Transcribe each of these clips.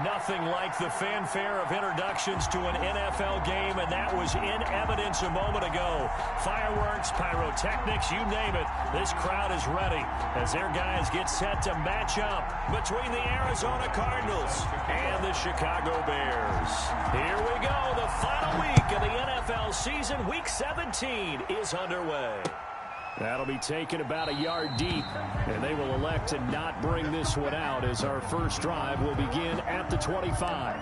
Nothing like the fanfare of introductions to an NFL game, and that was in evidence a moment ago. Fireworks, pyrotechnics, you name it. This crowd is ready as their guys get set to match up between the Arizona Cardinals and the Chicago Bears. Here we go. The final week of the NFL season, Week 17, is underway. That'll be taken about a yard deep, and they will elect to not bring this one out as our first drive will begin at the 25.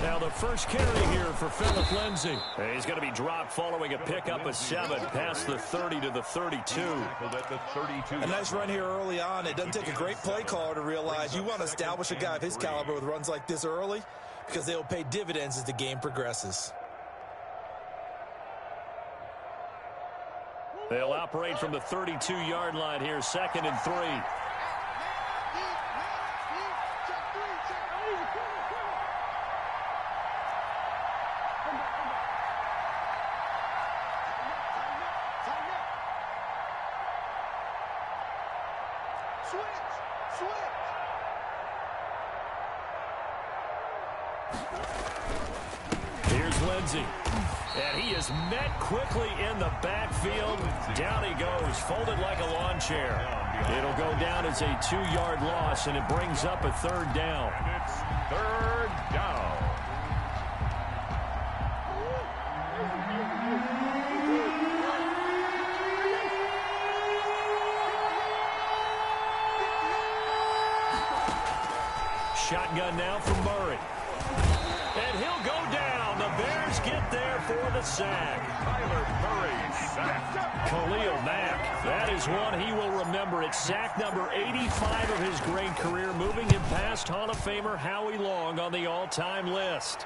Now the first carry here for Phillip Lindsay. He's going to be dropped following a pickup of 7 past the 30 to the 32. A nice run here early on. It doesn't take a great play caller to realize you want to establish a guy of his caliber with runs like this early because they'll pay dividends as the game progresses. They'll operate from the 32-yard line here, 2nd and 3. Here's Lindsay. And he is met quickly in the backfield. Down he goes, folded like a lawn chair. It'll go down as a 2-yard loss, and it brings up a 3rd down. And it's 3rd down. Shotgun now from Murray. And he'll go down. The Bears get there for the sack. Kyler Murray sacked. Khalil Mack. That is one he will remember. It's sack number 85 of his great career, moving him past Hall of Famer Howie Long on the all-time list.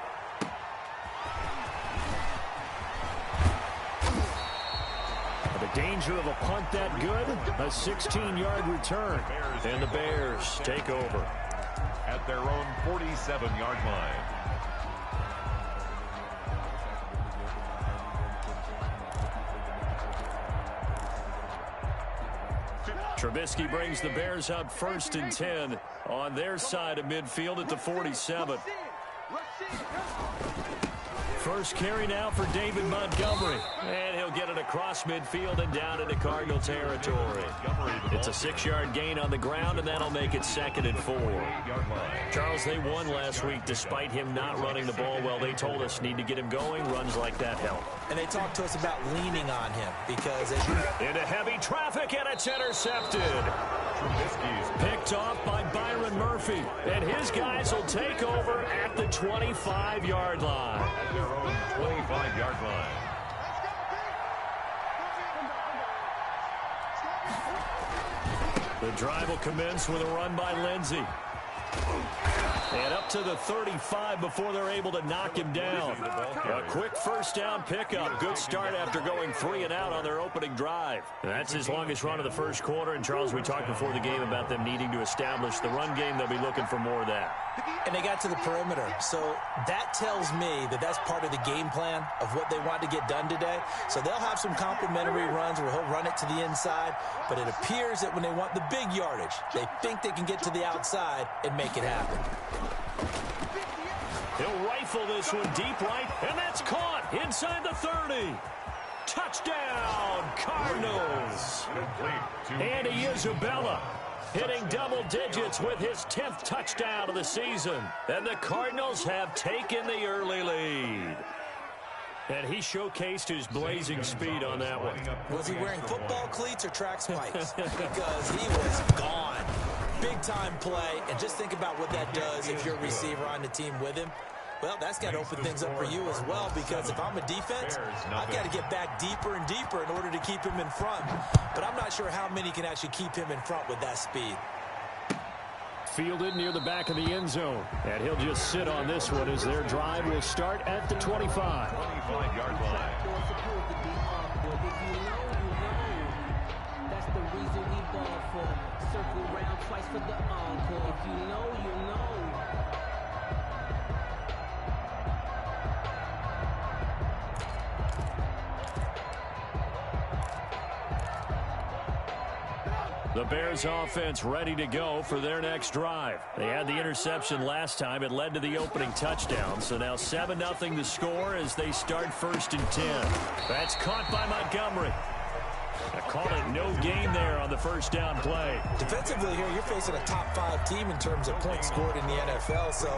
The danger of a punt that good, a 16-yard return. And the Bears take over at their own 47-yard line. Trubisky brings the Bears up 1st and 10 on their side of midfield at the 47. First carry now for David Montgomery. And he'll get it across midfield and down into Cardinal territory. It's a 6-yard gain on the ground, and that'll make it 2nd and 4. Charles, they won last week despite him not running the ball well. They told us need to get him going. Runs like that help. And they talked to us about leaning on him because into heavy traffic, and it's intercepted. Picked off by Byron Murphy, and his guys will take over at the 25-yard line. At their own 25-yard line. The drive will commence with a run by Lindsay. And up to the 35 before they're able to knock him down. A quick first down pickup. Good start after going 3 and out on their opening drive. That's his longest run of the first quarter. And, Charles, we talked before the game about them needing to establish the run game. They'll be looking for more of that. And they got to the perimeter. So that tells me that that's part of the game plan of what they want to get done today. So they'll have some complimentary runs where he'll run it to the inside. But it appears that when they want the big yardage, they think they can get to the outside and make it happen. He'll rifle this one deep right, and that's caught inside the 30. Touchdown, Cardinals. Andy Isabella hitting double digits with his 10th touchdown of the season. And the Cardinals have taken the early lead. And he showcased his blazing speed on that one. Was he wearing football cleats or track spikes? Because he was gone. Big-time play, and just think about what that does if you're a receiver on the team with him. Well, that's got to open things up for you as well, because if I'm a defense, I've got to get back deeper and deeper in order to keep him in front. But I'm not sure how many can actually keep him in front with that speed. fielded near the back of the end zone. And he'll just sit on this one as their drive will start at the 25. 25-yard line. That's the reason we ball for. Circle round twice for the encore. If you know, you know. The Bears offense ready to go for their next drive. They had the interception last time. It led to the opening touchdown. So now 7-0 the score as they start 1st and 10. That's caught by Montgomery. They call it no gain there on the first down play. Defensively here, you're facing a top 5 team in terms of points scored in the NFL. So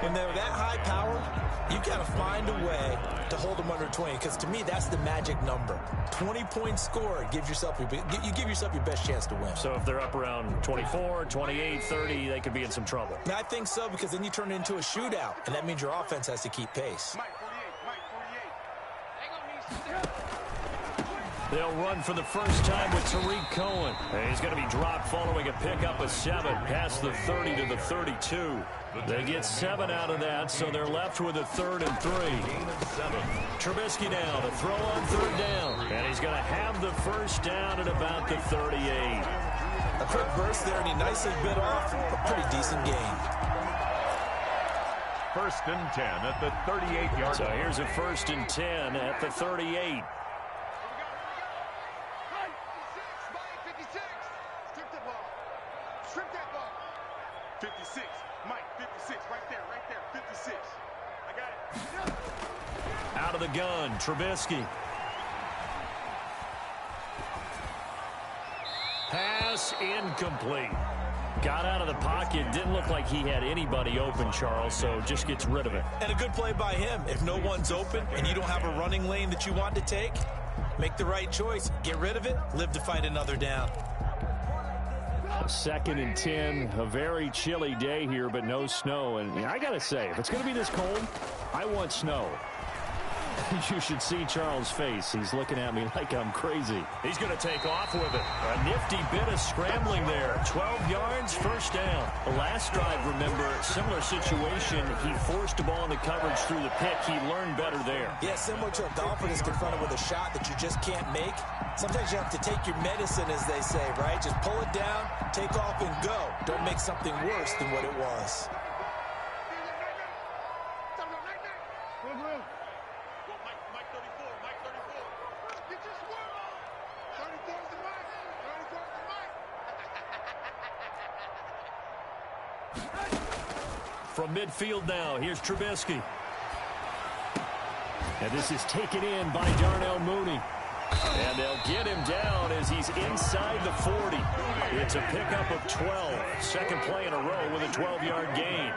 when they're that high powered, you've got to find a way to hold them under 20. Because to me, that's the magic number. 20 points scored gives yourself you give yourself your best chance to win. So if they're up around 24, 28, 30, they could be in some trouble. And I think so, because then you turn it into a shootout, and that means your offense has to keep pace. They'll run for the first time with Tariq Cohen. And he's going to be dropped following a pickup of 7 past the 30 to the 32. They get 7 out of that, so they're left with a 3rd and 3. Trubisky now to throw on 3rd down. And he's going to have the first down at about the 38. A quick burst there, and he nicely bit off a pretty decent gain. 1st and 10 at the 38-yard line. So here's a 1st and 10 at the 38. Out of the gun, Trubisky. Pass incomplete. Got out of the pocket. Didn't look like he had anybody open, Charles, so just gets rid of it. And a good play by him. If no one's open and you don't have a running lane that you want to take, make the right choice. Get rid of it. Live to fight another down. 2nd and 10. A very chilly day here, but no snow. And I got to say, if it's going to be this cold, I want snow. You should see Charles' face. He's looking at me like I'm crazy. He's going to take off with it. A nifty bit of scrambling there. 12 yards, first down. The last drive, remember, similar situation. He forced the ball in the coverage through the pick. He learned better there. Yeah, similar to a golfer that's confronted with a shot that you just can't make. Sometimes you have to take your medicine, as they say, right? Just pull it down, take off, and go. Don't make something worse than what it was. From midfield now, here's Trubisky. And this is taken in by Darnell Mooney. And they'll get him down as he's inside the 40. It's a pickup of 12. Second play in a row with a 12-yard gain.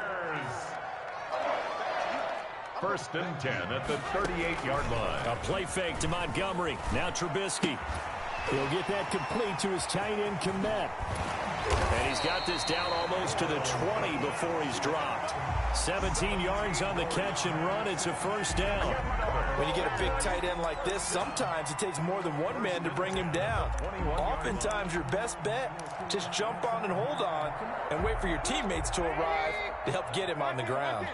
1st and 10 at the 38-yard line. A play fake to Montgomery. Now Trubisky. He'll get that complete to his tight end, Kmet. And he's got this down almost to the 20 before he's dropped. 17 yards on the catch and run. It's a first down. When you get a big tight end like this, sometimes it takes more than one man to bring him down. Oftentimes, your best bet, just jump on and hold on and wait for your teammates to arrive to help get him on the ground.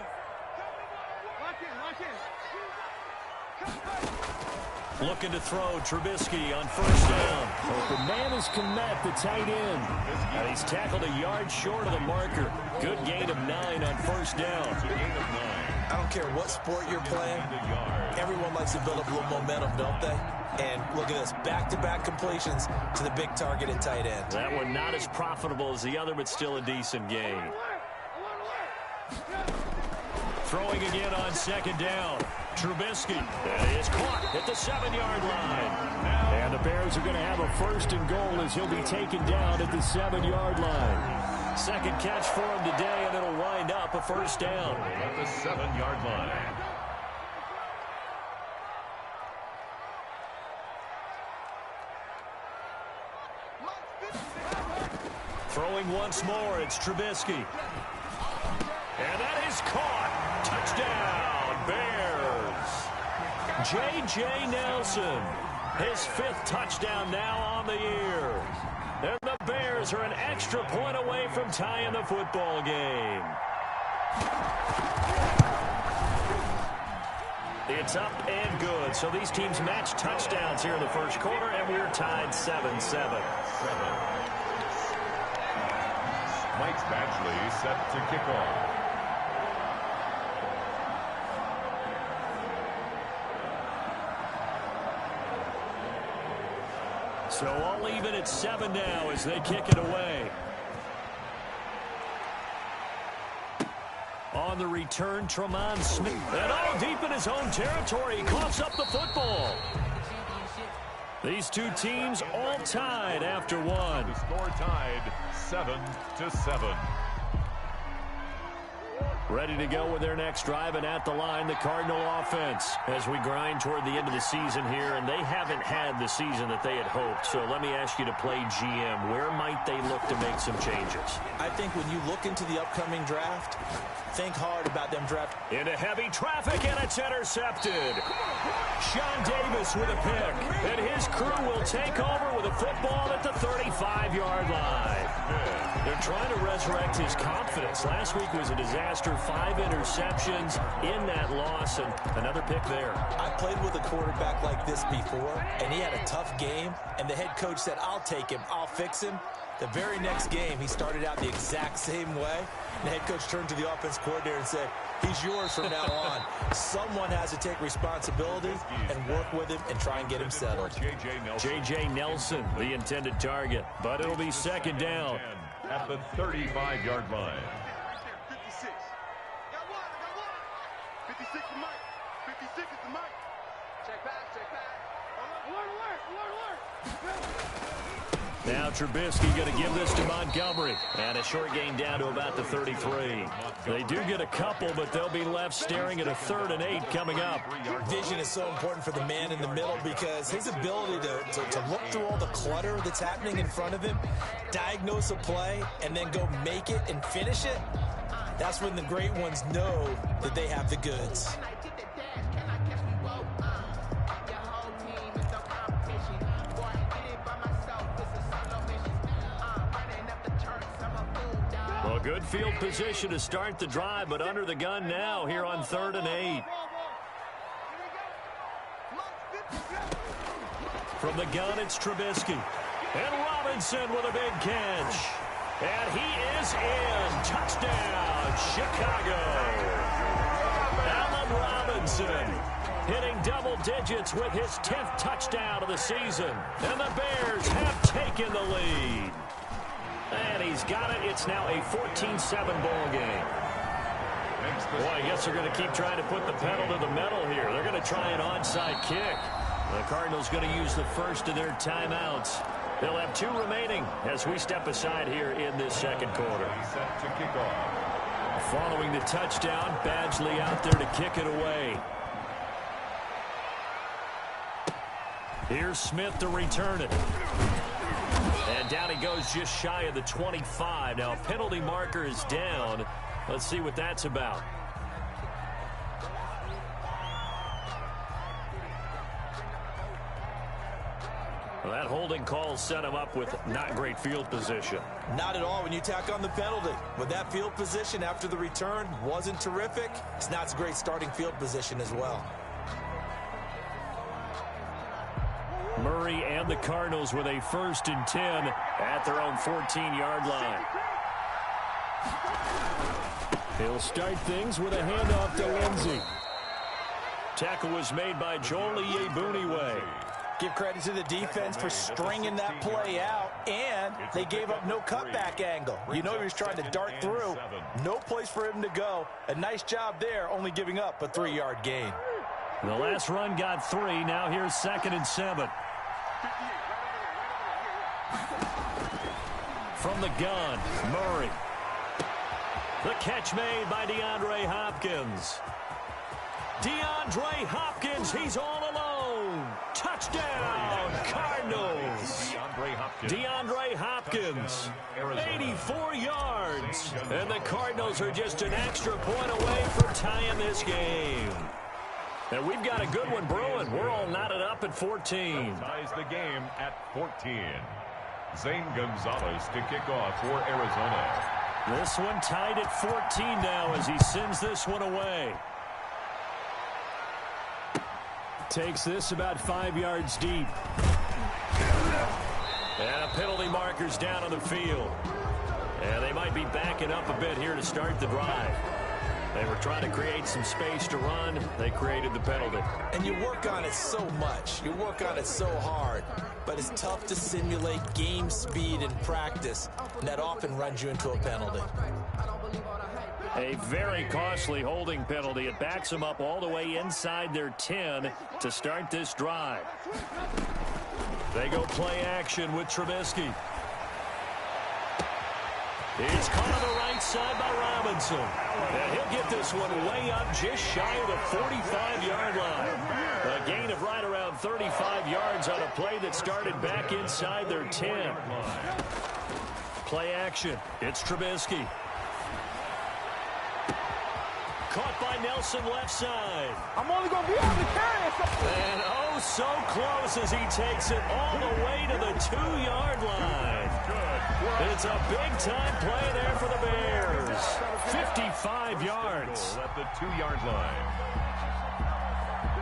Looking to throw, Trubisky on first down. Open man is Kmet, the tight end. And he's tackled a yard short of the marker. Good gain of 9 on first down. I don't care what sport you're playing. Everyone likes to build up a little momentum, don't they? And look at this, back-to-back completions to the big targeted tight end. That one not as profitable as the other, but still a decent gain. Throwing again on second down. Trubisky is caught at the 7-yard line. And the Bears are going to have a first and goal as he'll be taken down at the 7-yard line. Second catch for him today, and it'll wind up a first down. At the 7-yard line. Throwing once more, it's Trubisky. And that is caught. Touchdown, Bears. J.J. Nelson, his 5th touchdown now on the year. And the Bears are an extra point away from tying the football game. It's up and good. So these teams match touchdowns here in the first quarter, and we're tied 7-7. Mike Badgley set to kick off. So all even at 7 now as they kick it away. On the return, Tremont Smith. And all deep in his own territory. He coughs up the football. These two teams all tied after one. The score tied 7-7. Ready to go with their next drive, and at the line, the Cardinal offense as we grind toward the end of the season here, and they haven't had the season that they had hoped. So let me ask you to play GM. Where might they look to make some changes? I think when you look into the upcoming draft, think hard about them draft. Into heavy traffic, and it's intercepted. Sean Davis with a pick, and his crew will take over with a football at the 35-yard line. They're trying to resurrect his confidence. Last week was a disaster. 5 interceptions in that loss, and another pick there. I played with a quarterback like this before, and he had a tough game, and the head coach said, I'll take him, I'll fix him. The very next game, he started out the exact same way. The head coach turned to the offense coordinator and said, he's yours from now on. Someone has to take responsibility and work with him and try and get him settled. J.J. Nelson, the intended target, but it'll be second down. At the 35-yard line. 56. Got one. 56 is Mike. 56 is the Mike. Check pass. Alert. Now Trubisky going to give this to Montgomery. And a short gain down to about the 33. They do get a couple, but they'll be left staring at a 3rd and 8 coming up. Vision is so important for the man in the middle because his ability to look through all the clutter that's happening in front of him, diagnose a play, and then go make it and finish it, that's when the great ones know that they have the goods. Well, good field position to start the drive, but under the gun now here on 3rd and 8. From the gun, it's Trubisky. And Robinson with a big catch. And he is in. Touchdown, Chicago. Allen Robinson hitting double digits with his 10th touchdown of the season. And the Bears have taken the lead. And he's got it. It's now a 14-7 ball game. Boy, I guess they're going to keep trying to put the pedal to the metal here. They're going to try an onside kick. The Cardinals going to use the first of their timeouts. They'll have 2 remaining as we step aside here in this second quarter. Set to kick off. Following the touchdown, Badgley out there to kick it away. Here's Smith to return it. And down he goes just shy of the 25. Now, penalty marker is down. Let's see what that's about. Well, that holding call set him up with not great field position. Not at all when you tack on the penalty. With that field position after the return wasn't terrific, it's not a great starting field position as well. Murray and the Cardinals with a 1st and 10 at their own 14-yard line. He'll start things with a handoff to Lindsey. Tackle was made by Joel Iyiegbuniwe. Give credit to the defense for stringing that play out, and they gave up no cutback angle. You know he was trying to dart through. No place for him to go. A nice job there, only giving up a 3-yard gain. The last run got 3. Now here's 2nd and 7. From the gun, Murray. The catch made by DeAndre Hopkins. DeAndre Hopkins, he's all alone. Touchdown, Cardinals. DeAndre Hopkins, 84 yards. And the Cardinals are just an extra point away from tying this game. And we've got a good one brewing. We're all knotted up at 14. Ties the game at 14. Zane Gonzalez to kick off for Arizona. This one tied at 14 now as he sends this one away. Takes this about 5 yards deep. And a penalty marker's down on the field. And they might be backing up a bit here to start the drive. They were trying to create some space to run. They created the penalty. And you work on it so much. You work on it so hard. But it's tough to simulate game speed in practice. And that often runs you into a penalty. A very costly holding penalty. It backs them up all the way inside their 10 to start this drive. They go play action with Trubisky. He's caught on the right side by Robinson. And he'll get this one way up just shy of the 45-yard line. A gain of right around 35 yards on a play that started back inside their 10. Play action. It's Trubisky. Caught by Nelson left side. I'm only going to be able to carry it. And oh, so close as he takes it all the way to the 2-yard line. It's a big-time play there for the Bears. 55 yards. At the 2-yard line.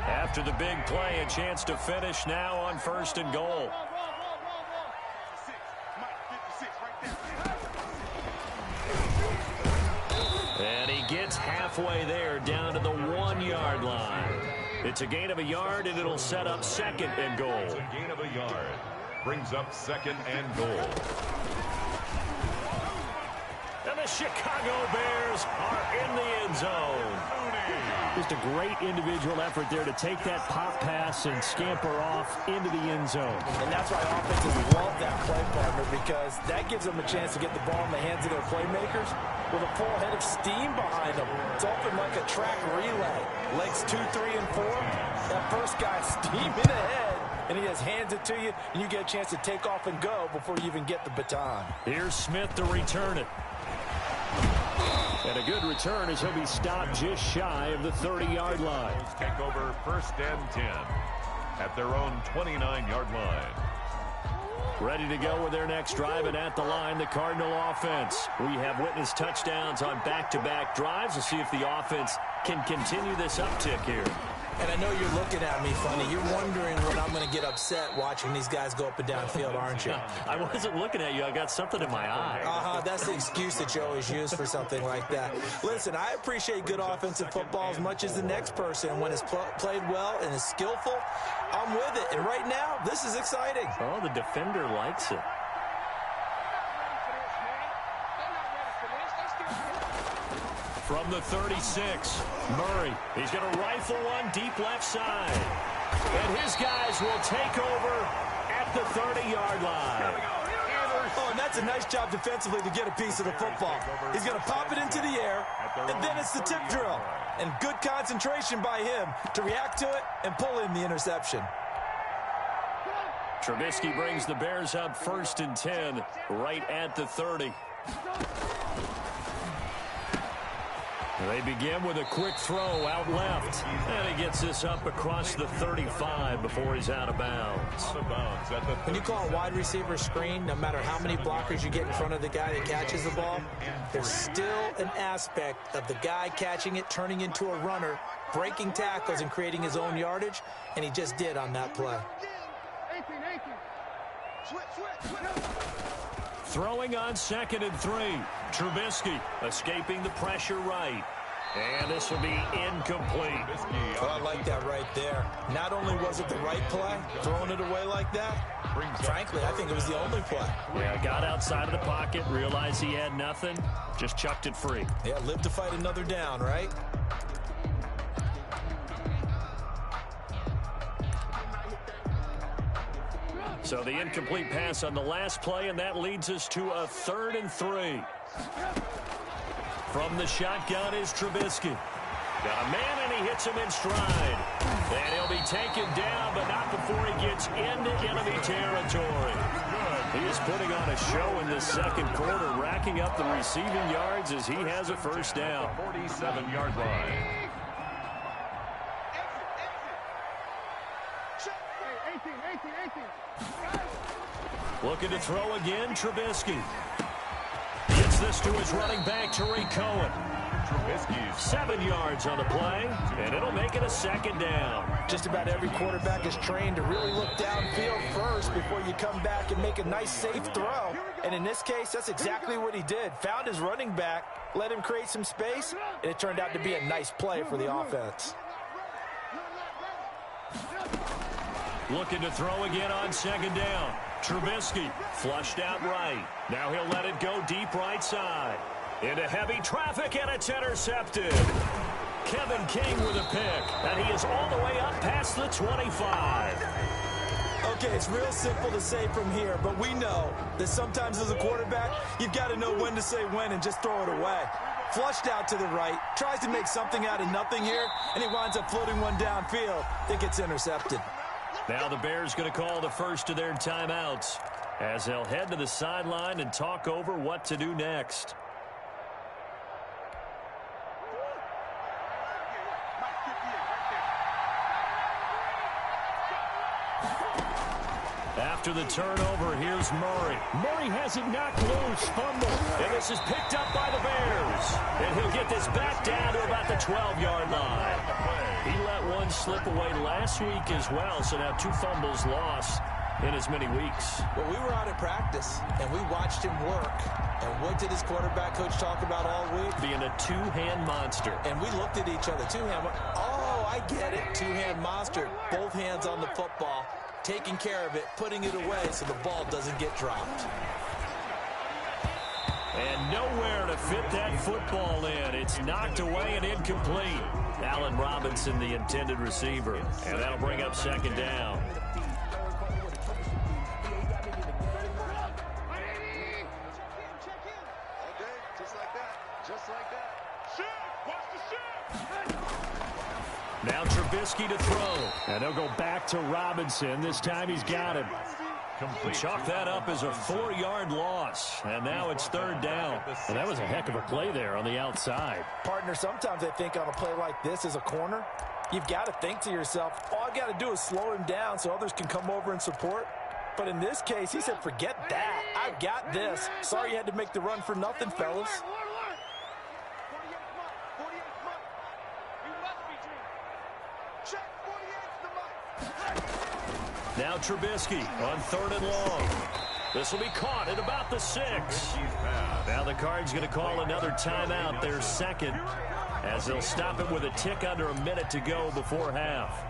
After the big play, a chance to finish now on 1st and goal. And he gets halfway there down to the 1-yard line. It's a gain of a yard, and it'll set up 2nd and goal. It's a gain of a yard. Brings up 2nd and goal. And the Chicago Bears are in the end zone. Just a great individual effort there to take that pop pass and scamper off into the end zone. And that's why offenses love that play, partner, because that gives them a chance to get the ball in the hands of their playmakers with a full head of steam behind them. It's often like a track relay. Legs 2, 3, and 4. That first guy's steaming ahead, and he just hands it to you, and you get a chance to take off and go before you even get the baton. Here's Smith to return it. And a good return as he'll be stopped just shy of the 30-yard line. Take over 1st and 10 at their own 29-yard line. Ready to go with their next drive, and at the line, the Cardinal offense. We have witnessed touchdowns on back-to-back drives. We'll see if the offense can continue this uptick here. And I know you're looking at me funny. You're wondering when I'm going to get upset watching these guys go up and down field, aren't you? I wasn't looking at you. I got something in my eye. That's the excuse that you always use for something like that. Listen, I appreciate good offensive football as much as the next person. When it's played well and is skillful, I'm with it. And right now, this is exciting. Oh, the defender likes it. From the 36, Murray. He's going to rifle one deep left side. And his guys will take over at the 30-yard line. Oh, and that's a nice job defensively to get a piece of the football. He's going to pop it into the air, and then it's the tip drill. And good concentration by him to react to it and pull in the interception. Trubisky brings the Bears up 1st and 10 right at the 30. They begin with a quick throw out left. And he gets this up across the 35 before he's out of bounds. When you call a wide receiver screen, no matter how many blockers you get in front of the guy that catches the ball, there's still an aspect of the guy catching it, turning into a runner, breaking tackles and creating his own yardage, and he just did on that play. Throwing on 2nd and 3. Trubisky escaping the pressure right. And this will be incomplete. Well, I like that right there. Not only was it the right play, throwing it away like that, frankly, I think it was the only play. Yeah, got outside of the pocket, realized he had nothing, just chucked it free. Yeah, live to fight another down, right? So the incomplete pass on the last play, and that leads us to a 3rd and 3. From the shotgun is Trubisky. Got a man, and he hits him in stride. And he'll be taken down, but not before he gets into enemy territory. He is putting on a show in this 2nd quarter, racking up the receiving yards as he has a 1st down. 47-yard line. Looking to throw again, Trubisky. Gets this to his running back, Tariq Cohen. 7 yards on the play, and it'll make it a second down. Just about every quarterback is trained to really look downfield first before you come back and make a nice, safe throw. And in this case, that's exactly what he did. Found his running back, let him create some space, and it turned out to be a nice play for the offense. Looking to throw again on second down. Trubisky flushed out right. Now he'll let it go deep right side. Into heavy traffic, and it's intercepted. Kevin King with a pick, and he is all the way up past the 25. Okay, it's real simple to say from here, but we know that sometimes as a quarterback, you've got to know when to say when and just throw it away. Flushed out to the right, tries to make something out of nothing here, and he winds up floating one downfield that gets intercepted. Now the Bears going to call the first of their timeouts as they'll head to the sideline and talk over what to do next. After the turnover, here's Murray. Murray has it knocked loose, fumble. And this is picked up by the Bears. And he'll get this back down to about the 12-yard line. He let one slip away last week as well, so now 2 fumbles lost in as many weeks. Well, we were out at practice, and we watched him work. And what did his quarterback coach talk about all week? Being a two-hand monster. And we looked at each other. Two-hand. Oh, I get it. Two-hand monster. Both hands on the football, taking care of it, putting it away so the ball doesn't get dropped. And nowhere to fit that football in. It's knocked away and incomplete. Allen Robinson, the intended receiver. And that'll bring up second down. Now Trubisky to throw. And they'll go back to Robinson. This time he's got him. Chalk that up as a 4-yard loss. And now it's third down. And that was a heck of a play there on the outside. Partner, sometimes I think on a play like this as a corner, you've got to think to yourself, all I got to do is slow him down so others can come over and support. But in this case, he said, forget that. I've got this. Sorry you had to make the run for nothing, fellas. Now Trubisky on third and long. This will be caught at about the 6. Now the Cards going to call another timeout, their second, as they'll stop it with a tick under a minute to go before half.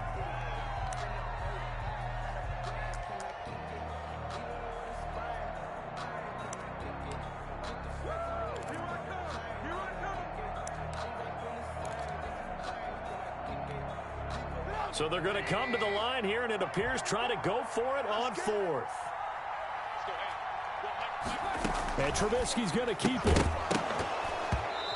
So they're going to come to the line here, and it appears trying to go for it on 4th. And Trubisky's going to keep it.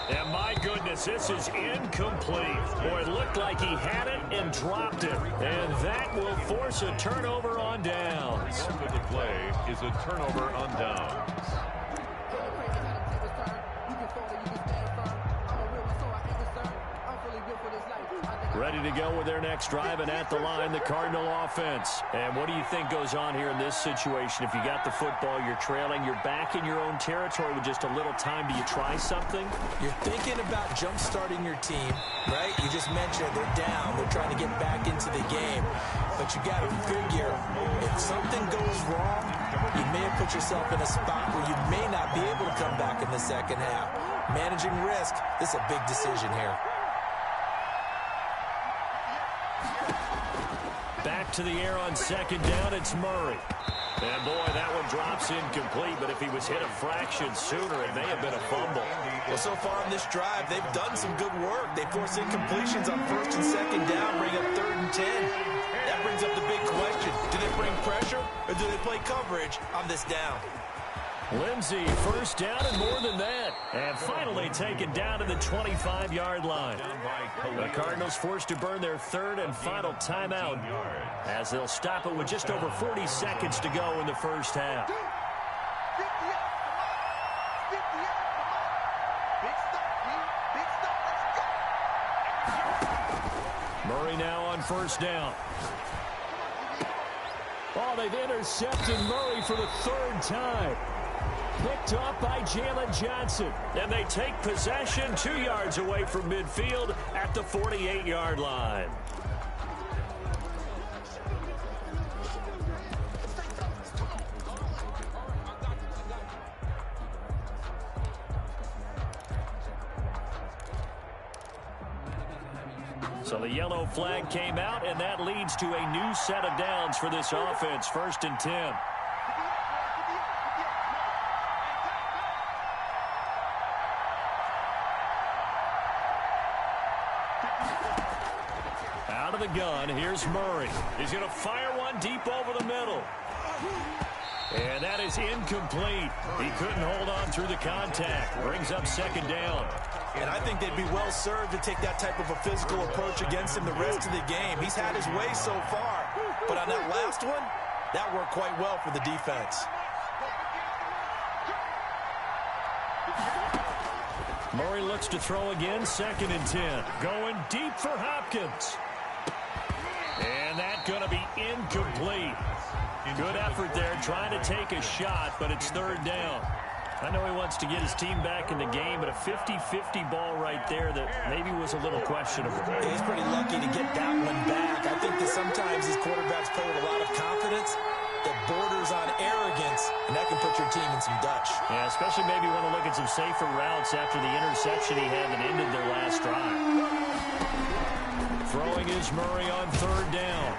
And my goodness, this is incomplete. Boy, it looked like he had it and dropped it. And that will force a turnover on downs. The result of the play is a turnover on downs. Ready to go with their next drive, and at the line, the Cardinal offense. And what do you think goes on here in this situation? If you got the football, you're trailing, you're back in your own territory with just a little time. Do you try something? You're thinking about jump-starting your team, right? You just mentioned they're down. They're trying to get back into the game. But you got to figure, if something goes wrong, you may have put yourself in a spot where you may not be able to come back in the second half. Managing risk, this is a big decision here. Back to the air on second down, it's Murray. And boy, that one drops incomplete, but if he was hit a fraction sooner, it may have been a fumble. Well, so far on this drive, they've done some good work. They force incompletions on first and second down, bring up 3rd and 10. That brings up the big question. Do they bring pressure, or do they play coverage on this down? Lindsey, first down and more than that. And finally taken down to the 25-yard line. The Cardinals forced to burn their 3rd and final timeout as they'll stop it with just over 40 seconds to go in the first half. Murray now on first down. Oh, they've intercepted Murray for the third time. Picked off by Jalen Johnson. And they take possession 2 yards away from midfield at the 48-yard line. So the yellow flag came out, and that leads to a new set of downs for this offense. 1st and 10. Out of the gun, here's Murray. He's going to fire one deep over the middle. And that is incomplete. He couldn't hold on through the contact. Brings up 2nd down. And I think they'd be well served to take that type of a physical approach against him the rest of the game. He's had his way so far. But on that last one, that worked quite well for the defense. Murray looks to throw again, 2nd and 10. Going deep for Hopkins. And that's going to be incomplete. Good effort there, trying to take a shot, but it's 3rd down. I know he wants to get his team back in the game, but a 50-50 ball right there that maybe was a little questionable. He's pretty lucky to get that one back. I think that sometimes these quarterbacks play with a lot of confidence that borders on arrogance, and that can put your team in some Dutch. Yeah, especially maybe want to look at some safer routes after the interception he had that ended their last drive. Throwing is Murray on 3rd down.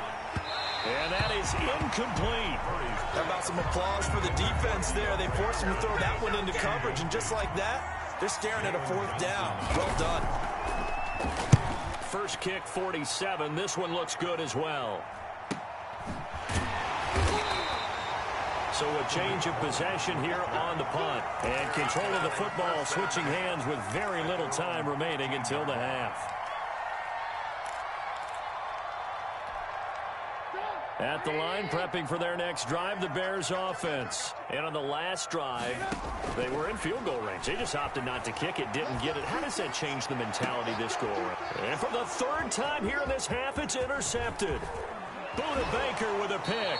And that is incomplete. How about some applause for the defense there? They forced him to throw that one into coverage, and just like that, they're staring at a 4th down. Well done. First kick, 47. This one looks good as well. So a change of possession here on the punt. And control of the football switching hands with very little time remaining until the half. At the line, prepping for their next drive, the Bears offense. And on the last drive, they were in field goal range. They just opted not to kick it, didn't get it. How does that change the mentality this go around? And for the 3rd time here in this half, it's intercepted. Buda Baker with a pick.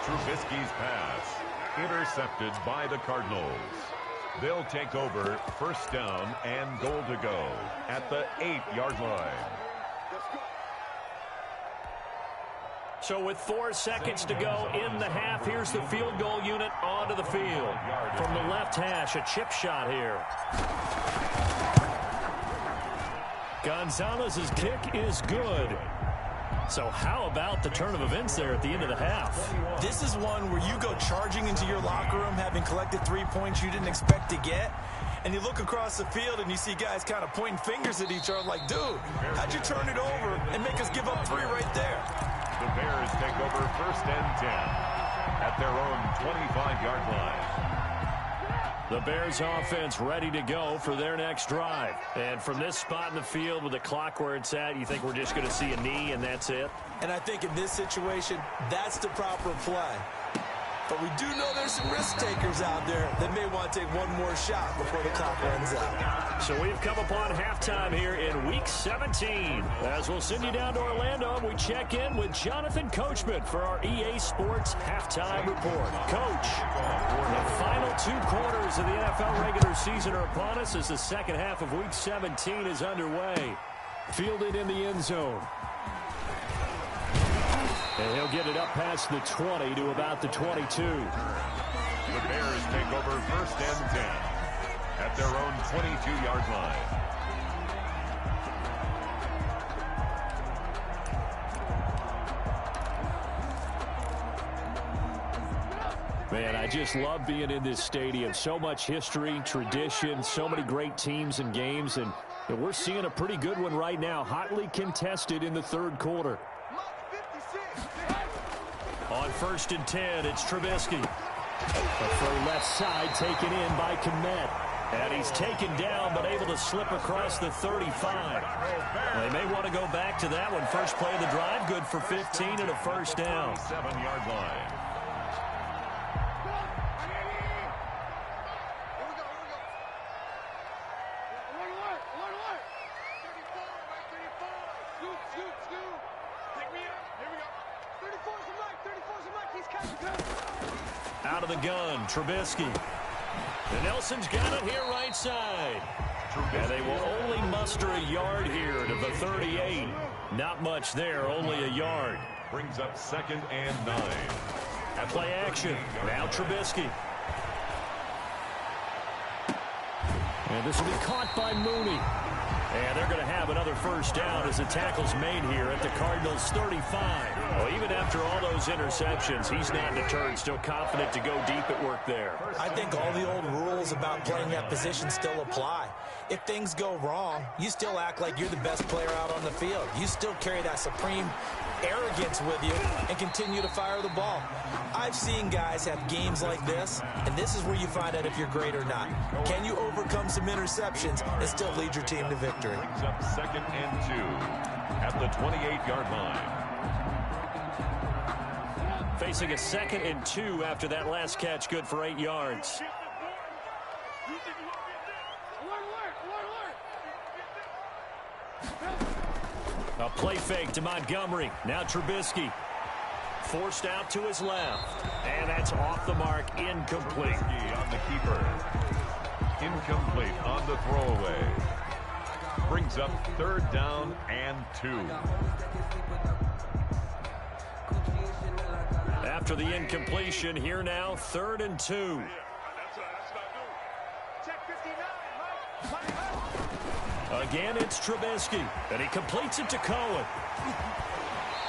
Trubisky's pass intercepted by the Cardinals. They'll take over 1st down and goal to go at the 8-yard line. So with 4 seconds to go in the half, here's the field goal unit onto the field. From the left hash, a chip shot here. Gonzalez's kick is good. So how about the turn of events there at the end of the half? This is one where you go charging into your locker room having collected 3 points you didn't expect to get. And you look across the field and you see guys kind of pointing fingers at each other like, dude, how'd you turn it over and make us give up 3 right there? The Bears take over 1st and 10 at their own 25-yard line. The Bears offense ready to go for their next drive. And from this spot in the field with the clock where it's at, you think we're just going to see a knee and that's it? And I think in this situation, that's the proper play. But we do know there's some risk takers out there that may want to take one more shot before the clock runs out. So we've come upon halftime here in Week 17. As we'll send you down to Orlando, we check in with Jonathan Coachman for our EA Sports Halftime Report. Coach, the final 2 quarters of the NFL regular season are upon us as the second half of Week 17 is underway. Fielded in the end zone. And he'll get it up past the 20 to about the 22. The Bears take over 1st and 10 at their own 22-yard line. Man, I just love being in this stadium. So much history, tradition, so many great teams and games, and we're seeing a pretty good one right now, hotly contested in the 3rd quarter. On 1st and 10, it's Trubisky. The throw left side taken in by Kmet. And he's taken down but able to slip across the 35. They may want to go back to that one. First play of the drive, good for 15 and a 1st down. 7-yard line. Pick me up. Here we go. 34 is the right. Out of the gun, Trubisky. And Nelson's got it here right side. And they will only muster a yard here to the 38. Not much there, only a yard. Brings up 2nd and 9. At play action. Now Trubisky. And this will be caught by Mooney. And they're going to have another first down as the tackle's made here at the Cardinals' 35. Well, even after all those interceptions, he's not deterred, still confident to go deep at work there. I think all the old rules about playing that position still apply. If things go wrong, you still act like you're the best player out on the field. You still carry that supreme arrogance with you and continue to fire the ball. I've seen guys have games like this, and this is where you find out if you're great or not. Can you overcome some interceptions and still lead your team to victory? Brings up 2nd and 2 at the 28-yard line. Facing a 2nd and 2 after that last catch, good for 8 yards. A play fake to Montgomery. Now Trubisky. Forced out to his left. And that's off the mark. Incomplete. On the keeper. Incomplete on the throwaway. Brings up 3rd down and 2. After the incompletion, here now, 3rd and 2. Again, it's Trubisky, and he completes it to Cohen.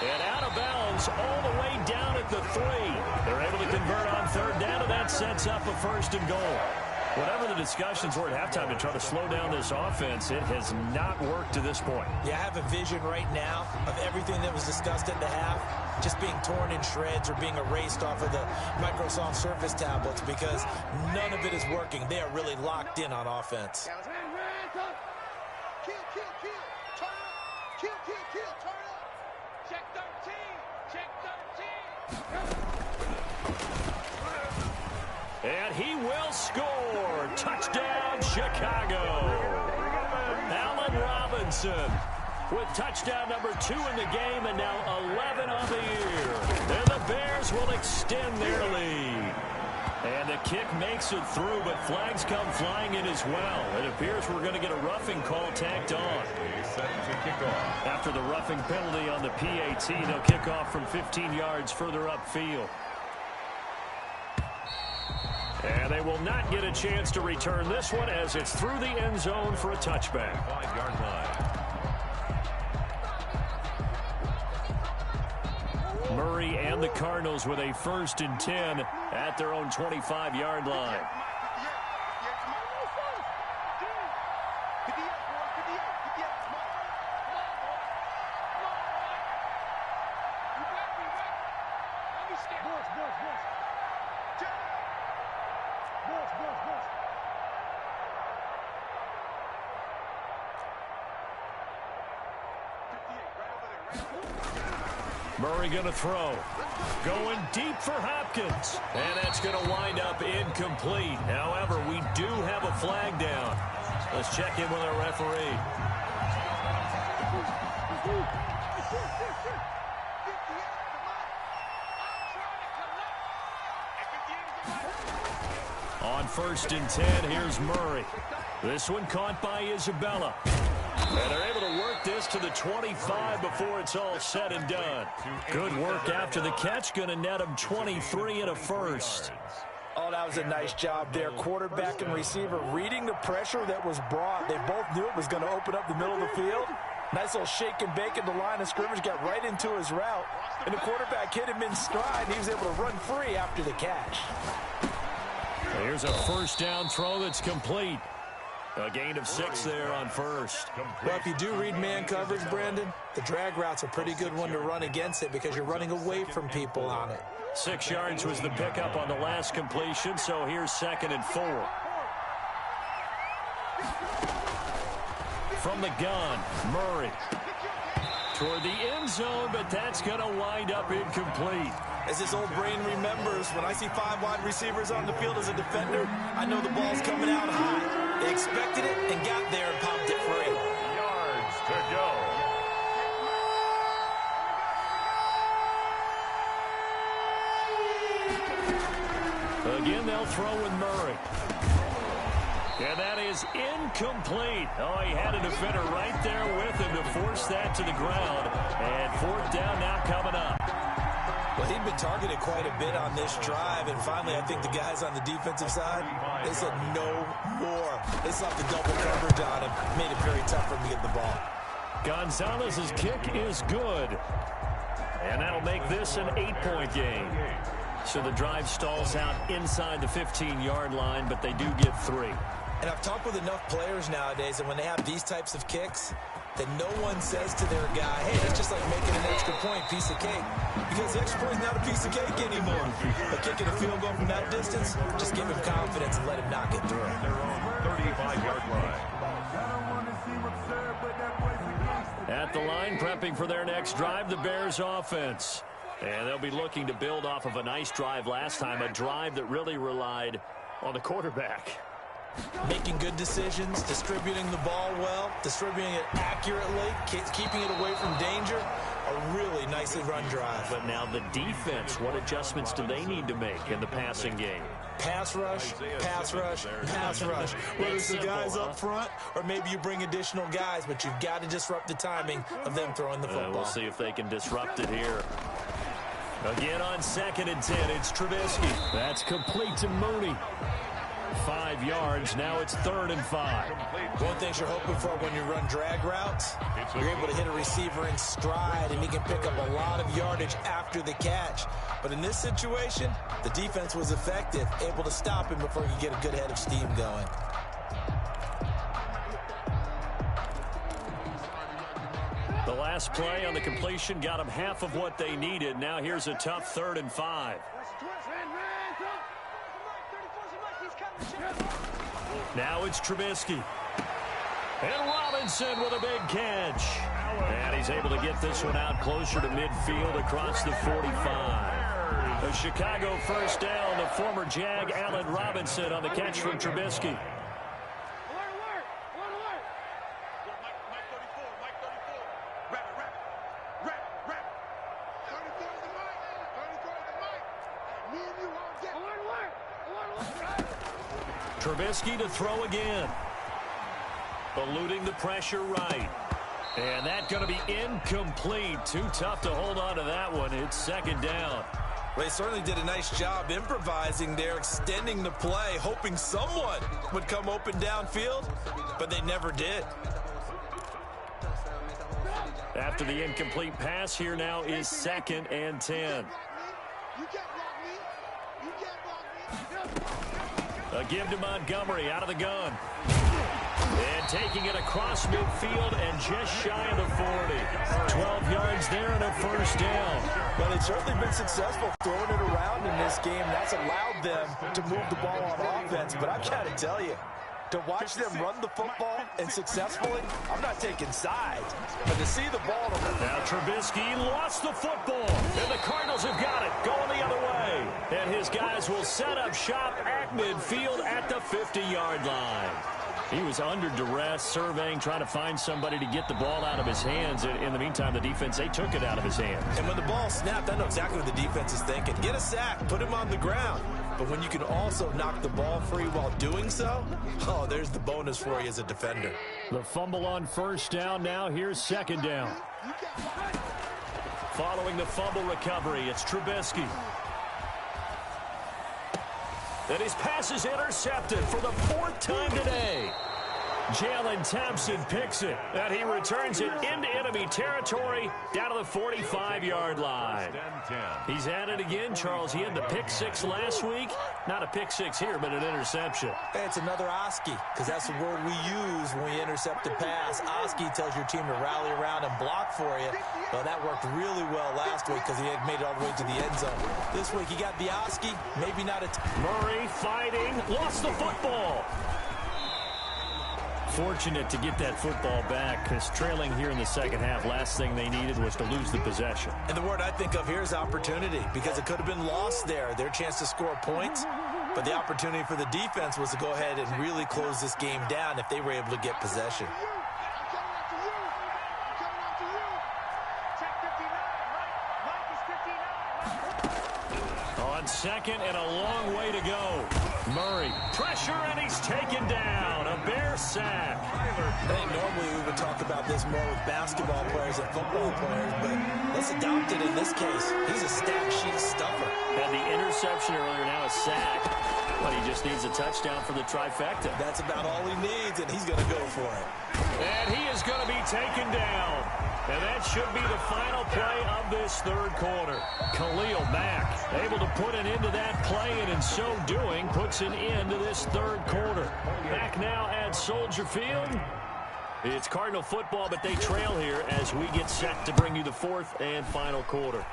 And out of bounds all the way down at the 3. They're able to convert on 3rd down, and that sets up a 1st and goal. Whatever the discussions were at halftime to try to slow down this offense, it has not worked to this point. Yeah, I have a vision right now of everything that was discussed at the half just being torn in shreds or being erased off of the Microsoft Surface tablets because none of it is working. They are really locked in on offense. Kill, turn up. Kill, turn up. Check 13. And he will score. Touchdown, Chicago. Allen Robinson with touchdown number 2 in the game and now 11 on the year. And the Bears will extend their lead. And the kick makes it through, but flags come flying in as well. It appears we're going to get a roughing call tacked on. Set to kick off. After the roughing penalty on the PAT, they'll kick off from 15 yards further upfield. And they will not get a chance to return this one as it's through the end zone for a touchback. 5-yard line. Murray and the Cardinals with a 1st and 10 at their own 25-yard line. Murray going to throw. Going deep for Hopkins. And that's going to wind up incomplete. However, we do have a flag down. Let's check in with our referee. On 1st and 10, here's Murray. This one caught by Isabella. And they're able to work this to the 25 before it's all said and done. Good work after the catch. Going to net him 23 and a 1st. Oh, that was a nice job there. Quarterback and receiver reading the pressure that was brought. They both knew it was going to open up the middle of the field. Nice little shake and bake at the line of scrimmage. Got right into his route. And the quarterback hit him in stride. He was able to run free after the catch. Here's a 1st down throw that's complete. A gain of 6 there on 1st. Well, if you do read man coverage, Brandon, the drag route's a pretty good one to run against it because you're running away from people on it. 6 yards was the pickup on the last completion, so here's 2nd and 4. From the gun, Murray. Toward the end zone, but that's going to wind up incomplete. As this old brain remembers, when I see 5 wide receivers on the field as a defender, I know the ball's coming out high. They expected it and got there and popped it free. Yards to go. Again, they'll throw with Murray. And that is incomplete. Oh, he had a defender right there with him to force that to the ground. And fourth down now coming up. Well, he'd been targeted quite a bit on this drive, and finally I think the guys on the defensive side, they said no more. They slapped the double coverage on him, made it very tough for him to get the ball. Gonzalez's kick is good. And that'll make this an 8-point game. So the drive stalls out inside the 15-yard line, but they do get 3. And I've talked with enough players nowadays, and when they have these types of kicks, that no one says to their guy, hey, that's just like making an extra point, piece of cake. Because the extra point is not a piece of cake anymore. But kicking a field goal from that distance, just give him confidence and let him knock it through. Their own 35-yard line. At the line, prepping for their next drive, the Bears offense. And they'll be looking to build off of a nice drive last time, a drive that really relied on the quarterback. Making good decisions, distributing the ball well, distributing it accurately, keeping it away from danger. A really nicely run drive. But now the defense, what adjustments do they need to make in the passing game? Pass rush, pass rush, pass rush. Whether it's the guys up front or maybe you bring additional guys, but you've got to disrupt the timing of them throwing the football. We'll see if they can disrupt it here. Again on 2nd and 10, it's Trubisky. That's complete to Mooney. 5 yards. Now it's 3rd and 5. One thing you're hoping for when you run drag routes, you're able to hit a receiver in stride, and he can pick up a lot of yardage after the catch. But in this situation, the defense was effective, able to stop him before he could get a good head of steam going. The last play on the completion got them half of what they needed. Now here's a tough 3rd and 5. Now it's Trubisky. And Robinson with a big catch. And he's able to get this one out closer to midfield across the 45. A Chicago first down. The former Jag, Allen Robinson, on the catch from Trubisky. Trubisky to throw again. Eluding the pressure right. And that's going to be incomplete. Too tough to hold on to that one. It's 2nd down. Well, they certainly did a nice job improvising there, extending the play, hoping someone would come open downfield, but they never did. After the incomplete pass, here now is 2nd and 10. A give to Montgomery out of the gun. And taking it across midfield and just shy of the 40. 12 yards there and a first down. Well, they've certainly been successful throwing it around in this game. That's allowed them to move the ball on offense. But I've got to tell you, to watch them run the football and successfully, I'm not taking sides. But to see the ball... Now Trubisky lost the football. And the Cardinals have got it going the other way. And his guys will set up shop at midfield at the 50-yard line. He was under duress, surveying, trying to find somebody to get the ball out of his hands. In the meantime, the defense, they took it out of his hands. And when the ball snapped, I know exactly what the defense is thinking. Get a sack, put him on the ground. But when you can also knock the ball free while doing so, oh, there's the bonus for you as a defender. The fumble on first down. Now here's 2nd down. Following the fumble recovery, it's Trubisky. And his pass is intercepted for the 4th time today. Jalen Thompson picks it, and he returns it into enemy territory down to the 45-yard line. He's at it again, Charles. He had the pick 6 last week. Not a pick 6 here, but an interception. Hey, it's another Oski, because that's the word we use when we intercept a pass. Oski tells your team to rally around and block for you. Well, that worked really well last week because he had made it all the way to the end zone. This week he got the Oski, maybe not a... Murray fighting, lost the football. Fortunate to get that football back, because trailing here in the second half, last thing they needed was to lose the possession. And the word I think of here is opportunity, because it could have been lost there, their chance to score points. But the opportunity for the defense was to go ahead and really close this game down if they were able to get possession. on second and a long way to go. Murray, pressure, and he's taken down. A Bear sack. I think normally we would talk about this more with basketball players and football players, but let's adopt it in this case. He's a stat sheet stuffer. Had the interception earlier, now a sack. But he just needs a touchdown for the trifecta. That's about all he needs, and he's going to go for it. And he is going to be taken down. And that should be the final play of this third quarter. Khalil Mack able to put an end to that play, and in so doing, puts an end to this third quarter. Back now at Soldier Field. It's Cardinal football, but they trail here as we get set to bring you the fourth and final quarter.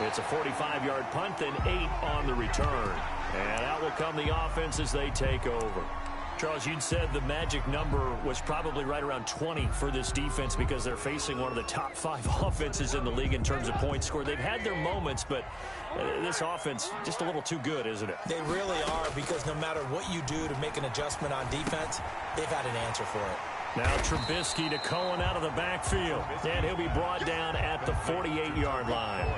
It's a 45-yard punt and 8 on the return. And out will come the offense as they take over. Charles, you'd said the magic number was probably right around 20 for this defense because they're facing one of the top 5 offenses in the league in terms of points scored. They've had their moments, but this offense just a little too good, isn't it? They really are, because no matter what you do to make an adjustment on defense, they've had an answer for it. Now Trubisky to Cohen out of the backfield, and he'll be brought down at the 48-yard line.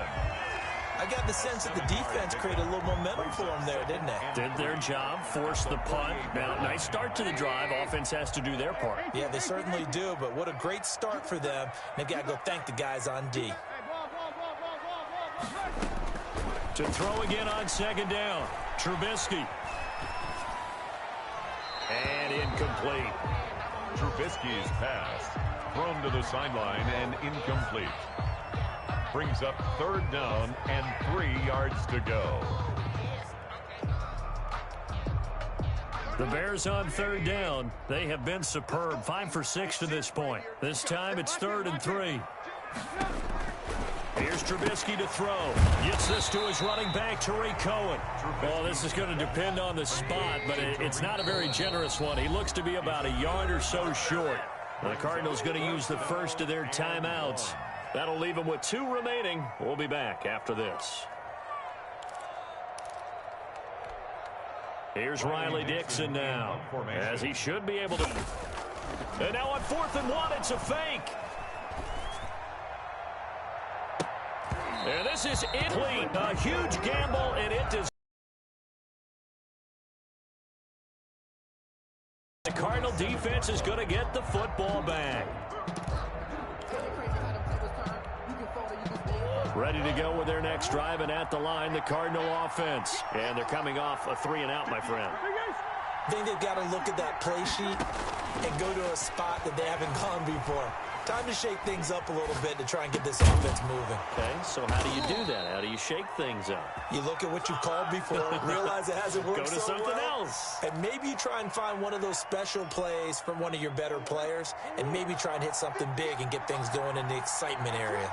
I got the sense that the defense created a little momentum for them there, didn't they? Did their job, forced the punt. Now, nice start to the drive. Offense has to do their part. Yeah, they certainly do, but what a great start for them. They've got to go thank the guys on D. To throw again on second down. Trubisky. And incomplete. Trubisky's pass thrown to the sideline and incomplete. Brings up third down and 3 yards to go. The Bears on third down. They have been superb. 5 for 6 to this point. This time it's 3rd and 3. Here's Trubisky to throw. Gets this to his running back, Tariq Cohen. Well, this is going to depend on the spot, but it's not a very generous one. He looks to be about a yard or so short. The Cardinals going to use the first of their timeouts. That'll leave them with 2 remaining. We'll be back after this. Here's Riley Dixon now, as he should be able to. And now on 4th and 1, it's a fake. And this is incomplete. A huge gamble, and it does. The Cardinal defense is going to get the football back. Ready to go with their next drive, and at the line, the Cardinal offense. And they're coming off a 3-and-out, my friend. I think they've got to look at that play sheet and go to a spot that they haven't gone before. Time to shake things up a little bit to try and get this offense moving. Okay, so how do you do that? How do you shake things up? You look at what you've called before, realize it hasn't worked so well. Go to something else. And maybe you try and find one of those special plays from one of your better players, and maybe try and hit something big and get things going in the excitement area.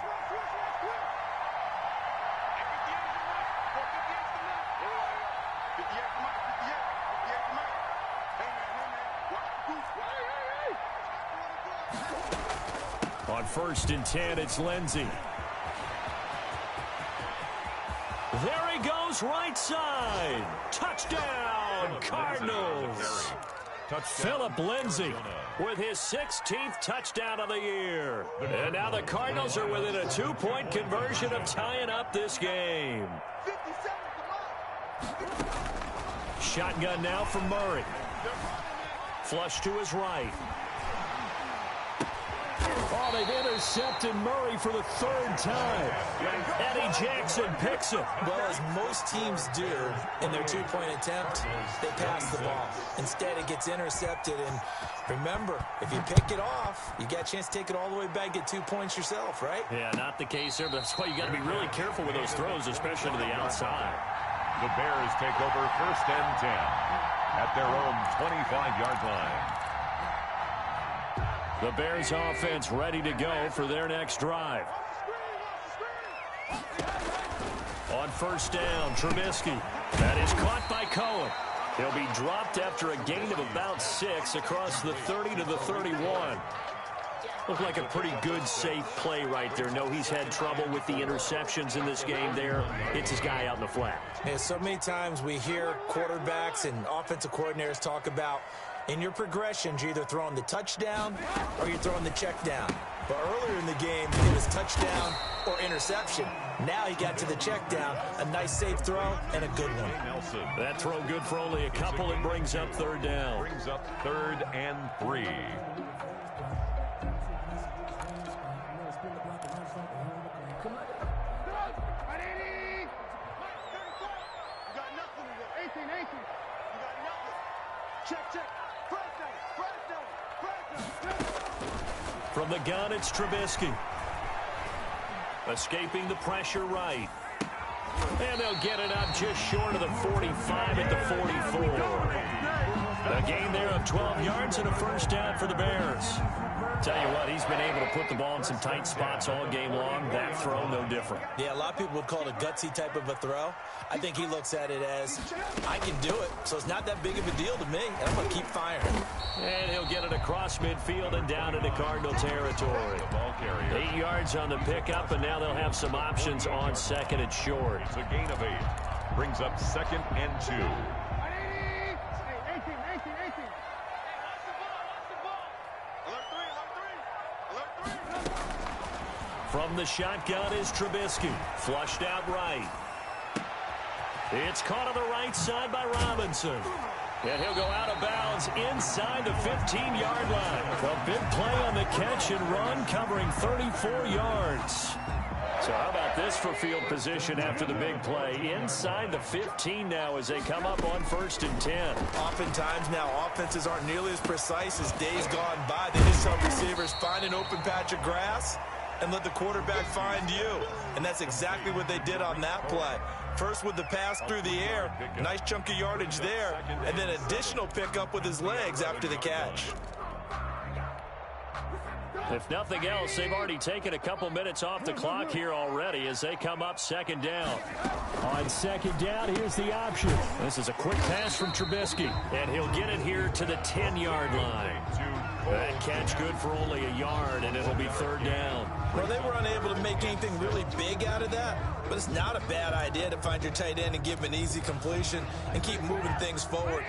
On 1st and 10, it's Lindsey. There he goes, right side. Touchdown, Cardinals. Philip Lindsey with his 16th touchdown of the year. And now the Cardinals are within a 2-point conversion of tying up this game. Shotgun now for Murray. Flush to his right. Oh, they've intercepted Murray for the 3rd time. Eddie Jackson picks it. Well, as most teams do in their 2-point attempt, they pass the ball. Instead, it gets intercepted. And remember, if you pick it off, you got a chance to take it all the way back, get 2 points yourself, right? Yeah, not the case here, but that's why you got to be really careful with those throws, especially to the outside. The Bears take over 1st and 10 at their own 25-yard line. The Bears offense ready to go for their next drive. On 1st down, Trubisky. That is caught by Cohen. He'll be dropped after a gain of about 6 across the 30 to the 31. Looked like a pretty good, safe play right there. No, he's had trouble with the interceptions in this game there. Hits his guy out in the flat. Yeah, so many times we hear quarterbacks and offensive coordinators talk about in your progressions, you're either throwing the touchdown or you're throwing the check down. But earlier in the game, it was touchdown or interception. Now he got to the check down. A nice safe throw and a good one. Nelson. That throw good for only a couple. It brings up third down. Brings up 3rd and 3. From the gun, it's Trubisky. Escaping the pressure right. And they'll get it up just short of the 45 at the 44. A gain there of 12 yards and a first down for the Bears. Tell you what, he's been able to put the ball in some tight spots all game long. That throw, no different. Yeah, a lot of people would call it a gutsy type of a throw. I think he looks at it as, I can do it, so it's not that big of a deal to me, and I'm going to keep firing. And he'll get it across midfield and down into Cardinal territory. 8 yards on the pickup, and now they'll have some options on second and short. It's a gain of 8. Brings up 2nd and 2. From the shotgun is Trubisky. Flushed out right. It's caught on the right side by Robinson. And he'll go out of bounds inside the 15-yard line. A big play on the catch and run, covering 34 yards. So how about this for field position after the big play? Inside the 15 now as they come up on 1st and 10. Oftentimes now, offenses aren't nearly as precise as days gone by. They just tell receivers, find an open patch of grass and let the quarterback find you. And that's exactly what they did on that play. First with the pass through the air, nice chunk of yardage there, and then additional pickup with his legs after the catch. If nothing else, they've already taken a couple minutes off the clock here already as they come up 2nd down. On 2nd down, here's the option. This is a quick pass from Trubisky, and he'll get it here to the 10-yard line. That catch good for only a yard, and it'll be 3rd down. Well, they were unable to make anything really big out of that, but it's not a bad idea to find your tight end and give him an easy completion and keep moving things forward.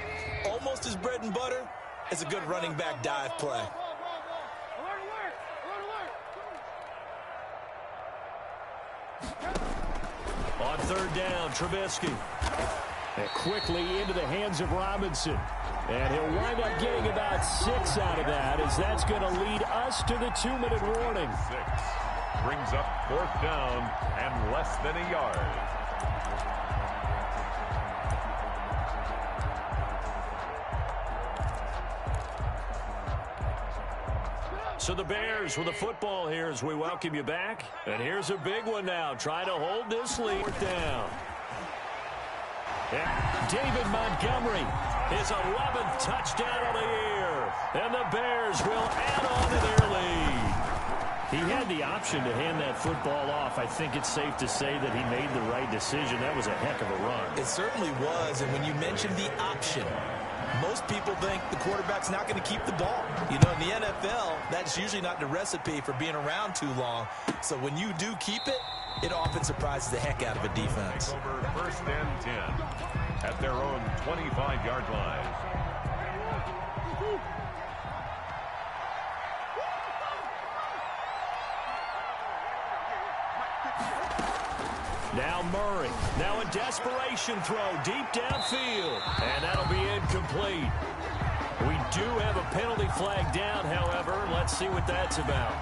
Almost as bread and butter as a good running back dive play. On 3rd down, Trubisky. And quickly into the hands of Robinson. And he'll wind up getting about 6 out of that, as that's going to lead us to the 2-minute warning. 6. Brings up 4th down and less than a yard. So the Bears with the football here as we welcome you back. And here's a big one now, trying to hold this lead down. And David Montgomery, his 11th touchdown of the year. And the Bears will add on to their lead. He had the option to hand that football off. I think it's safe to say that he made the right decision. That was a heck of a run. It certainly was, and when you mentioned the option, most people think the quarterback's not going to keep the ball. You know, in the NFL, that's usually not the recipe for being around too long. So when you do keep it, it often surprises the heck out of a defense. Over 1st and 10 at their own 25-yard line. Now Murray. Now a desperation throw deep downfield. And that'll be incomplete. We do have a penalty flag down, however. Let's see what that's about.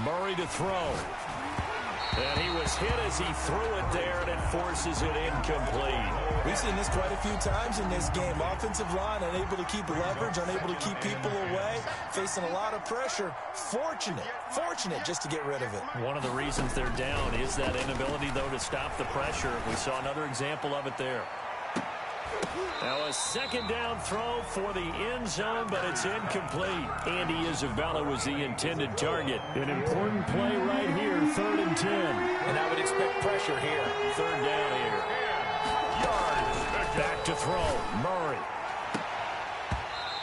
Murray to throw. And he was hit as he threw it there, and it forces it incomplete. We've seen this quite a few times in this game. Offensive line unable to keep leverage, unable to keep people away, facing a lot of pressure. Fortunate just to get rid of it. One of the reasons they're down is that inability, though, to stop the pressure. We saw another example of it there. Now a 2nd down throw for the end zone, but it's incomplete. Andy Isabella was the intended target. An important play right here, 3rd and 10. And I would expect pressure here. 3rd down here. Back to throw, Murray.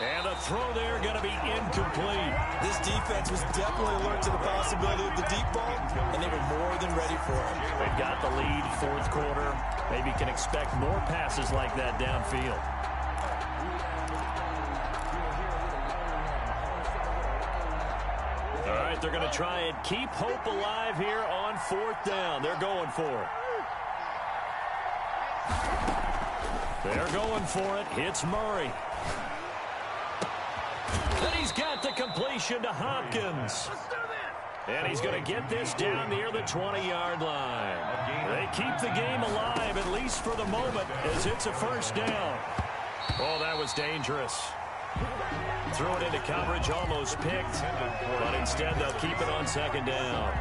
And the throw there going to be incomplete. This defense was definitely alert to the possibility of the deep ball, and they were more than ready for it. They've got the lead, fourth quarter. Maybe can expect more passes like that downfield. All right, they're going to try and keep hope alive here on fourth down. They're going for it. They're going for it. Hits Murray. And he's got the completion to Hopkins. And he's going to get this down near the 20-yard line. They keep the game alive, at least for the moment, as it's a first down. Oh, that was dangerous. Threw it into coverage, almost picked. But instead, they'll keep it on second down.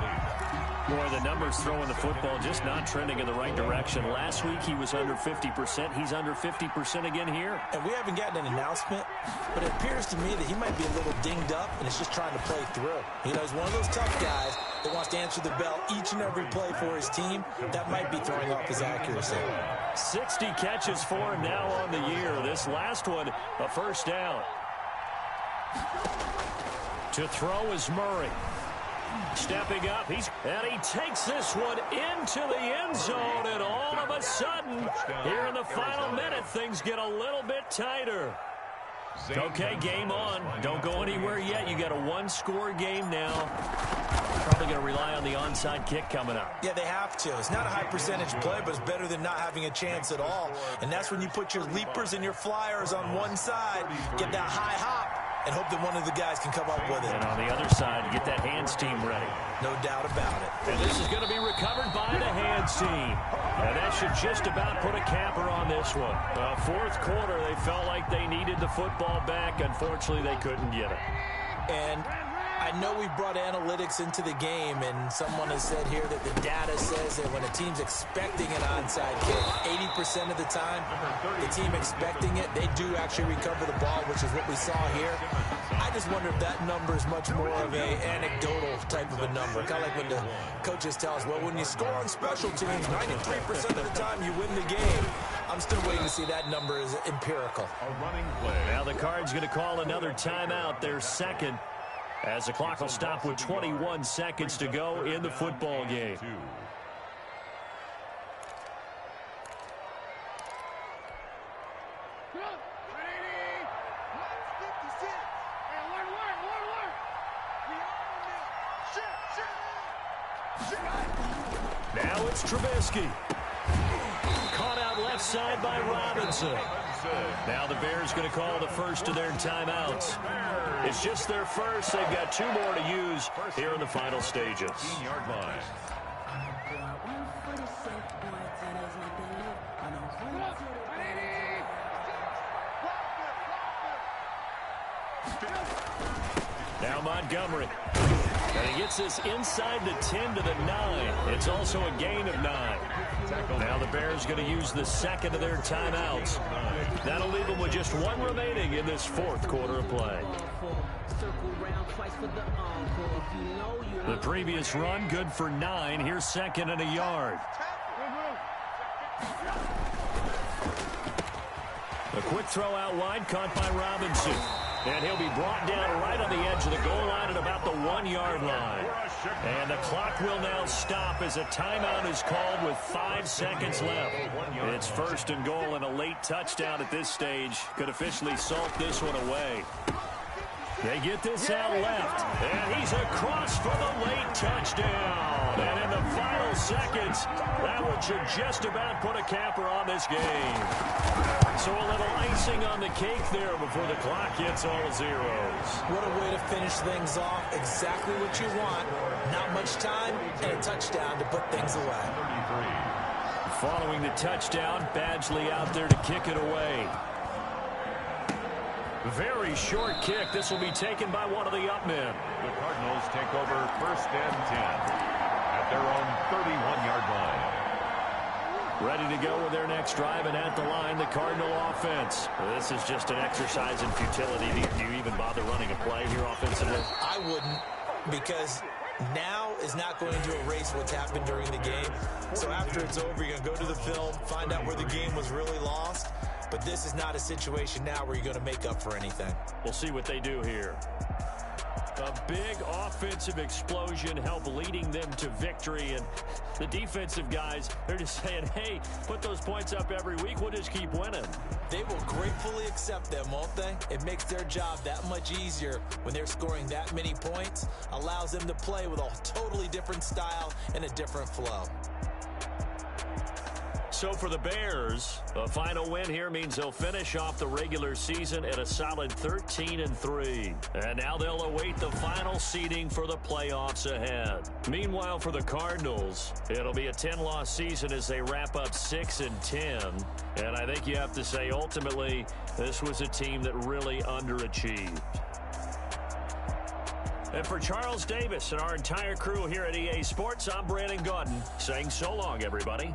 Boy, the numbers throwing the football just not trending in the right direction. Last week, he was under 50%. He's under 50% again here. And we haven't gotten an announcement, but it appears to me that he might be a little dinged up and is just trying to play through. You know, he's one of those tough guys that wants to answer the bell each and every play for his team. That might be throwing off his accuracy. 60 catches for him now on the year. This last one, a first down. To throw is Murray. Stepping up, and he takes this one into the end zone, and all of a sudden, here in the final minute, things get a little bit tighter. Okay, game on. Don't go anywhere yet. You got a one-score game now. Probably going to rely on the onside kick coming up. Yeah, they have to. It's not a high-percentage play, but it's better than not having a chance at all. And that's when you put your leapers and your flyers on one side, get that high hop, and hope that one of the guys can come up with it. And on the other side, get that hands team ready. No doubt about it. And this is going to be recovered by the hands team. And that should just about put a capper on this one. Fourth quarter, they felt like they needed the football back. Unfortunately, they couldn't get it. And I know we brought analytics into the game, and someone has said here that the data says that when a team's expecting an onside kick, 80% of the time, the team expecting it, they do actually recover the ball, which is what we saw here. I just wonder if that number is much more of a anecdotal type of a number. Kind of like when the coaches tell us, well, when you score on special teams, 93% of the time you win the game. I'm still waiting to see that number is empirical. A running play. Now the Cards going to call another timeout, their second, as the clock will stop with 21 seconds to go in the football game. Now it's Trubisky. Caught out left side by Robinson. Now the Bears going to call the first of their timeouts. It's just their first. They've got two more to use here in the final stages. 15-yard line. Now Montgomery. And he gets this inside the 10 to the 9. It's also a gain of 9. Now the Bears going to use the second of their timeouts. That'll leave them with just one remaining in this fourth quarter of play. The previous run, good for 9. Here's second and a yard. A quick throw out wide, caught by Robinson. And he'll be brought down right on the edge of the goal line at about the 1-yard line. And the clock will now stop as a timeout is called with 5 seconds left. It's first and goal, and a late touchdown at this stage could officially salt this one away. They get this out left, and he's across for the late touchdown. And in the final seconds, that one should just about put a capper on this game. So a little icing on the cake there before the clock hits all zeros. What a way to finish things off. Exactly what you want. Not much time and a touchdown to put things away. Following the touchdown, Badgley out there to kick it away. Very short kick. This will be taken by one of the up men. The Cardinals take over first and 10 at their own 31-yard line. Ready to go with their next drive, and at the line, the Cardinal offense. This is just an exercise in futility. Do you even bother running a play here offensively? I wouldn't, because now is not going to erase what's happened during the game. So after it's over, you're going to go to the film, find out where the game was really lost, But this is not a situation now where you're going to make up for anything. We'll see what they do here. A big offensive explosion helped leading them to victory. And the defensive guys, they're just saying, hey, put those points up every week. We'll just keep winning. They will gratefully accept them, won't they? It makes their job that much easier when they're scoring that many points. Allows them to play with a totally different style and a different flow. So for the Bears, a final win here means they'll finish off the regular season at a solid 13-3. And now they'll await the final seeding for the playoffs ahead. Meanwhile, for the Cardinals, it'll be a 10-loss season as they wrap up 6-10. And I think you have to say, ultimately, this was a team that really underachieved. And for Charles Davis and our entire crew here at EA Sports, I'm Brandon Gaudin saying so long, everybody.